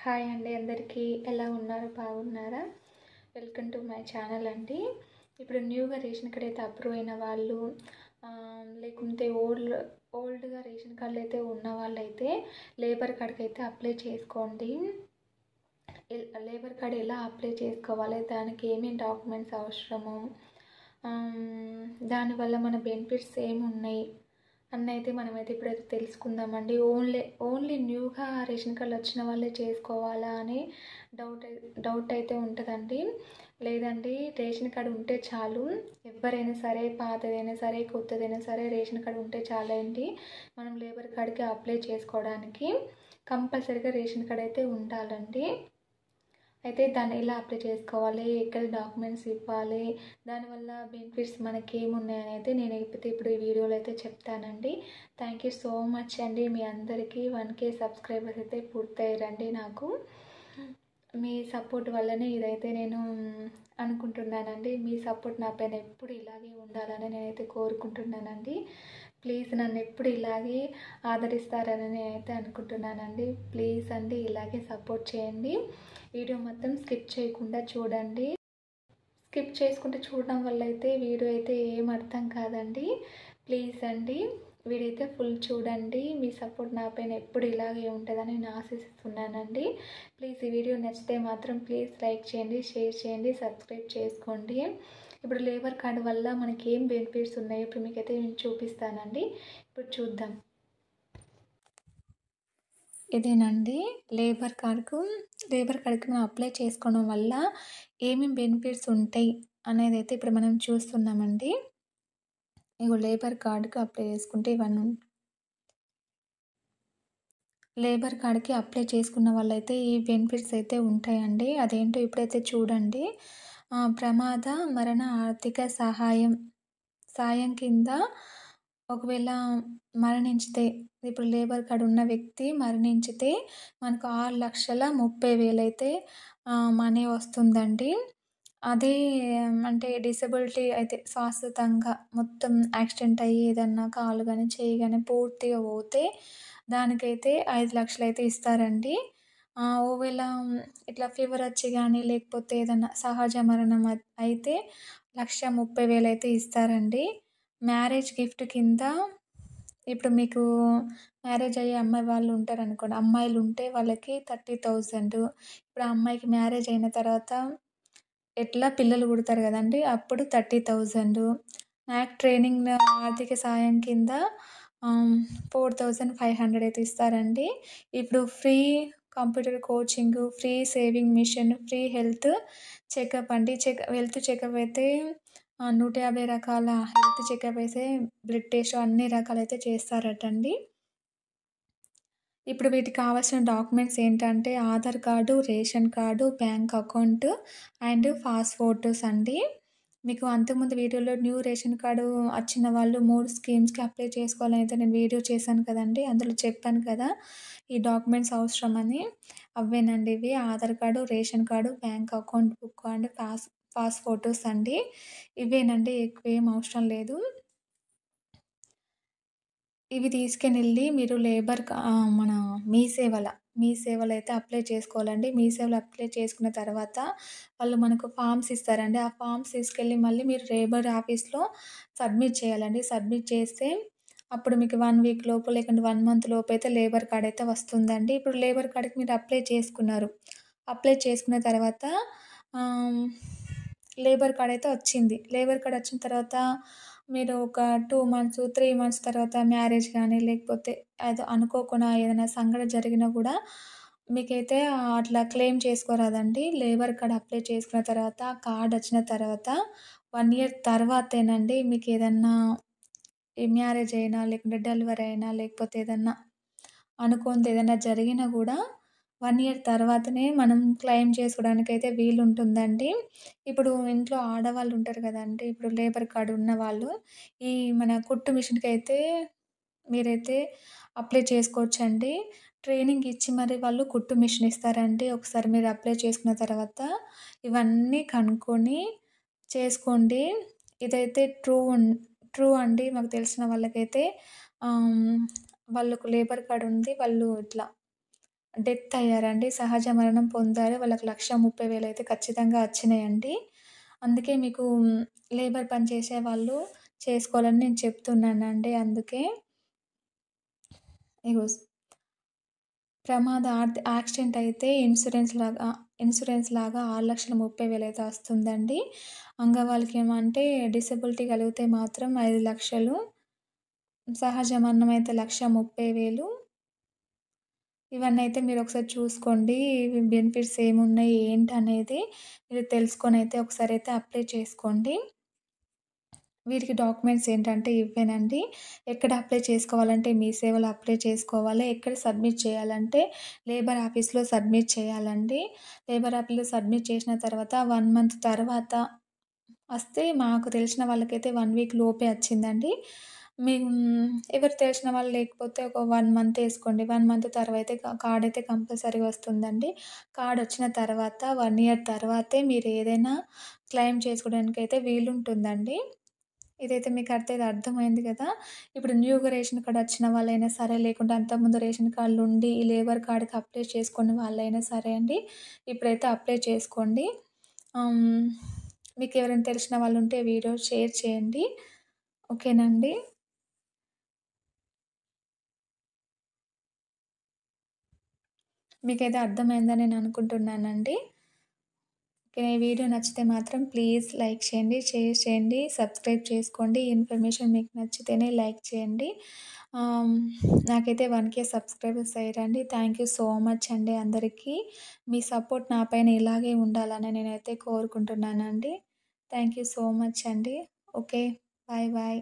Hi అండి అందరికీ. ఎలా ఉన్నారు? బాగున్నారా? వెల్కమ్ టు మై ఛానల్ అండి. ఇప్పుడు న్యూగా రేషన్ కార్డ్ అయితే అప్రూవ్ అయిన వాళ్ళు లేకుంటే ఓల్డ్గా రేషన్ కార్డులు అయితే ఉన్న వాళ్ళైతే లేబర్ కార్డ్కి అయితే అప్లై చేసుకోండి. లేబర్ కార్డ్ ఎలా అప్లై చేసుకోవాలి, దానికి ఏమేమి డాక్యుమెంట్స్ అవసరము, దానివల్ల మన బెనిఫిట్స్ ఏమున్నాయి అన్నైతే మనమైతే ఇప్పుడైతే తెలుసుకుందామండి. ఓన్లీ న్యూగా రేషన్ కార్డులు వచ్చిన వాళ్ళే చేసుకోవాలా అని డౌట్ అయితే ఉంటుందండి. లేదండి, రేషన్ కార్డు ఉంటే చాలు. ఎవరైనా సరే, పాతదైనా సరే కొత్తదైనా సరే రేషన్ కార్డు ఉంటే చాలండి మనం లేబర్ కార్డుకి అప్లై చేసుకోవడానికి. కంపల్సరీగా రేషన్ కార్డు అయితే ఉండాలండి. అయితే దాన్ని ఎలా అప్లై చేసుకోవాలి, ఎక్కడ డాక్యుమెంట్స్ ఇవ్వాలి, దానివల్ల బెనిఫిట్స్ మనకి ఏమున్నాయని అయితే నేను ఇప్పుడు ఈ వీడియోలో అయితే చెప్తానండి. థ్యాంక్ యూ సో మచ్ అండి. మీ అందరికీ 1K సబ్స్క్రైబర్స్ అయితే పూర్తయ్యారండి. నాకు మీ సపోర్ట్ వల్లనే ఇదైతే నేను అనుకుంటున్నానండి. మీ సపోర్ట్ నా పైన ఎప్పుడు ఇలాగే ఉండాలని నేనైతే కోరుకుంటున్నానండి. ప్లీజ్ నన్ను ఎప్పుడు ఇలాగే ఆదరిస్తారని నేనైతే అనుకుంటున్నానండి. ప్లీజ్ అండి, ఇలాగే సపోర్ట్ చేయండి. వీడియో మొత్తం స్కిప్ చేయకుండా చూడండి. స్కిప్ చేసుకుంటూ చూడడం వల్ల అయితే వీడియో అయితే ఏం అర్థం కాదండి. ప్లీజ్ అండి, వీడియో అయితే ఫుల్ చూడండి. మీ సపోర్ట్ నా పైన ఎప్పుడు ఇలాగే ఉంటుందని నేను ఆశిస్తున్నానండి. ప్లీజ్ ఈ వీడియో నచ్చితే మాత్రం ప్లీజ్ లైక్ చేయండి, షేర్ చేయండి, సబ్స్క్రైబ్ చేసుకోండి. ఇప్పుడు లేబర్ కార్డు వల్ల మనకి ఏం బెనిఫిట్స్ ఉన్నాయో ఇప్పుడు మీకైతే నేను చూపిస్తానండి. ఇప్పుడు చూద్దాం. ఇదేనండి లేబర్ కార్డుకి మనం అప్లై చేసుకోవడం వల్ల ఏమేమి బెనిఫిట్స్ ఉంటాయి అనేది అయితే ఇప్పుడు మనం చూస్తున్నామండి. ఇగో లేబర్ కార్డుకి అప్లై చేసుకుంటే ఇవన్నీ లేబర్ కార్డ్కి అప్లై చేసుకున్న వాళ్ళైతే ఈ బెనిఫిట్స్ అయితే ఉంటాయండి. అదేంటో ఇప్పుడైతే చూడండి. ప్రమాద మరణ ఆర్థిక సాయం కింద ఒకవేళ మరణించితే, ఇప్పుడు లేబర్ కార్డ్ ఉన్న వ్యక్తి మరణించితే మనకు 6,30,000 అయితే మనీ వస్తుందండి. అదే అంటే డిసబిలిటీ అయితే శాశ్వతంగా మొత్తం యాక్సిడెంట్ అయ్యి ఏదన్నా కాలు కానీ చెయ్యి కానీ పూర్తిగా పోతే దానికైతే 5,00,000 అయితే ఇస్తారండి. ఒకవేళ ఇట్లా ఫీవర్ వచ్చి కానీ లేకపోతే ఏదన్నా సహజ మరణం అయితే 1,30,000 అయితే ఇస్తారండి. మ్యారేజ్ గిఫ్ట్ కింద ఇప్పుడు మీకు మ్యారేజ్ అయ్యే అమ్మాయి వాళ్ళు ఉంటారనుకోండి, అమ్మాయిలు ఉంటే వాళ్ళకి 30,000. ఇప్పుడు ఆ అమ్మాయికి మ్యారేజ్ అయిన తర్వాత ఎట్లా పిల్లలు పుడతారు కదండీ, అప్పుడు 30,000. నాకు ట్రైనింగ్ ఆర్థిక సాయం కింద 4,500 అయితే ఇస్తారండి. ఇప్పుడు free computer coaching, free sewing machine, free health checkup అండి. హెల్త్ చెకప్ అయితే 150 రకాల హెల్త్ చెకప్ అయితే బ్లడ్ టెస్ట్ అన్ని రకాలైతే చేస్తారటండి. ఇప్పుడు వీటికి కావాల్సిన డాక్యుమెంట్స్ ఏంటంటే Aadhaar card, ration card, bank account and passports అండి. మీకు అంతకుముందు వీడియోలో న్యూ రేషన్ కార్డు వచ్చిన వాళ్ళు 3 స్కీమ్స్‌కి అప్లై చేసుకోవాలని అయితే నేను వీడియో చేశాను కదండీ. అందులో చెప్పాను కదా ఈ డాక్యుమెంట్స్ అవసరమని. అవేనండి ఇవి. Aadhaar card, ration card, bank account book and passports అండి. ఇవేనండి, ఎక్కువేం అవసరం లేదు. ఇవి తీసుకొనెళ్ళి మీరు మన మీ సేవలో అయితే అప్లై చేసుకోవాలండి. మీ సేవలో అప్లై చేసుకున్న తర్వాత వాళ్ళు మనకు ఫార్మ్స్ ఇస్తారండి. ఆ ఫార్మ్స్ తీసుకెళ్ళి మళ్ళీ మీరు లేబర్ ఆఫీస్‌లో సబ్మిట్ చేయాలండి. సబ్మిట్ చేస్తే అప్పుడు మీకు 1 వీక్ లోపు లేకుంటే 1 మంత్ లోపు అయితే లేబర్ కార్డ్ అయితే వస్తుందండి. ఇప్పుడు లేబర్ కార్డ్‌కి మీరు అప్లై చేసుకున్నారు. అప్లై చేసుకున్న తర్వాత ఆహ్, లేబర్ కార్డ్ అయితే వచ్చింది. లేబర్ కార్డ్ వచ్చిన తర్వాత మీరు ఒక 2 మంత్స్, 3 మంత్స్ తర్వాత మ్యారేజ్ గానీ, లేకపోతే అది అనుకోకుండా ఏదైనా సంఘటన జరిగినా గూడా మీకైతే అట్లా క్లెయిమ్ చేసుకోరాదండి. లేబర్ కార్డ్ అప్లై చేసుకున్న తర్వాత, కార్డ్ వచ్చిన తర్వాత 1 ఇయర్ తర్వాతేనండి మీకేదన్నా ఈ మ్యారేజ్ అయినా, లేకుంటే డెలివరీ అయినా, లేకపోతే ఏదన్నా అనుకోనిది ఏదన్నా జరిగినా గూడా 1 ఇయర్ తర్వాతనే మనం క్లెయిమ్ చేసుకోవడానికైతే వీలుంటుందండి. ఇప్పుడు ఇంట్లో ఆడవాళ్ళు ఉంటారు గదండీ! ఇప్పుడు లేబర్ కార్డ్ ఉన్నవాళ్ళు ఈ మన కుట్టు మిషన్‌కైతే మీరైతే అప్లై చేసుకోవచ్చండి. ట్రైనింగ్ ఇచ్చి మరి వాళ్ళు కుట్టు మిషన్ ఇస్తారండి. ఒకసారి మీరు అప్లై చేసుకున్న తర్వాత ఇవన్నీ కనుక్కొని చేసుకోండి. ఇదైతే ట్రూ అండి. మాకు తెలిసిన వాళ్ళకైతే ఆహ్, వాళ్ళకు లేబర్ కార్డ్ ఉంది. వాళ్ళు ఇట్లా డెత్ అయ్యారండి. సహజ మరణం పొందారు. వాళ్ళకి 1,30,000 అయితే ఖచ్చితంగా వచ్చినాయండి. అందుకే మీకు లేబర్ పని చేసేవాళ్ళు చేసుకోవాలని నేను చెప్తున్నానండి అందుకే. ఇగో యాక్సిడెంట్ అయితే ఇన్సూరెన్స్ లాగా 6,30,000 అయితే వస్తుందండి. అంగవాళ్ళకేమంటే డిసెబిలిటీ కలిగితే మాత్రం 5,00,000, సహజ మరణం అయితే 1,30,000. ఇవన్నైతే మీరొకసారి చూసుకోండి. ఇవి బెనిఫిట్స్ ఏమున్నాయి, ఏంటనేది మీరు తెలుసుకొనైతే ఒకసారైతే అప్లై చేసుకోండి. వీటికి డాక్యుమెంట్స్ ఏంటంటే ఇవ్వేనండి. ఎక్కడ అప్లై చేసుకోవాలంటే మీ సేవలో అప్లై చేసుకోవాలి. ఎక్కడ సబ్మిట్ చేయాలంటే లేబర్ ఆఫీస్‌లో సబ్మిట్ చేయాలండి. లేబర్ ఆఫీస్‌లో సబ్మిట్ చేసిన తర్వాత 1 మంత్ తర్వాత వస్తే మాకు తెలిసిన వాళ్ళకైతే 1 వీక్ లోపే వచ్చిందండి. ఎవరు తెలిసిన వాళ్ళు లేకపోతే ఒక 1 మంత్ ఏసుకోండి. 1 మంత్ తర్వాతే కార్డ్ అయితే కంపల్సరీగా వస్తుందండి. కార్డ్ వచ్చిన తర్వాత 1 ఇయర్ తర్వాతే మీరు ఏదైనా క్లెయిమ్ చేసుకోవడానికైతే వీలుంటుందండి. ఇదైతే మీకు అర్థమైంది గదా! ఇప్పుడు న్యూగా రేషన్ కార్డ్ వచ్చిన వాళ్ళైనా సరే, లేకుంటే అంతకుముందు రేషన్ కార్డులుండి ఈ లేబర్ కార్డ్‌కి అప్లై చేసుకున్న వాళ్ళైనా సరే అండి, ఇప్పుడైతే అప్లై చేసుకోండి. హ్మ్. మీకెవరైనా తెలిసిన వాళ్ళుంటే వీడియో షేర్ చేయండి. ఓకేనా అండి? మీకైతే అర్థమైందని నేను అనుకుంటున్నానండి. ఓకే. ఈ వీడియో నచ్చితే మాత్రం ప్లీజ్ లైక్ చేయండి, షేర్ చేయండి, సబ్స్క్రైబ్ చేసుకోండి. ఈ ఇన్ఫర్మేషన్ మీకు నచ్చితేనే లైక్ చేయండి. ఆహ్, నాకైతే 1,000 సబ్స్క్రైబర్స్ అయ్యారండి. థ్యాంక్ యూ సో మచ్ అండి అందరికీ. మీ సపోర్ట్ నా పైన ఇలాగే ఉండాలని నేనైతే కోరుకుంటున్నానండి. థ్యాంక్ యూ సో మచ్ అండి. ఓకే. Bye bye.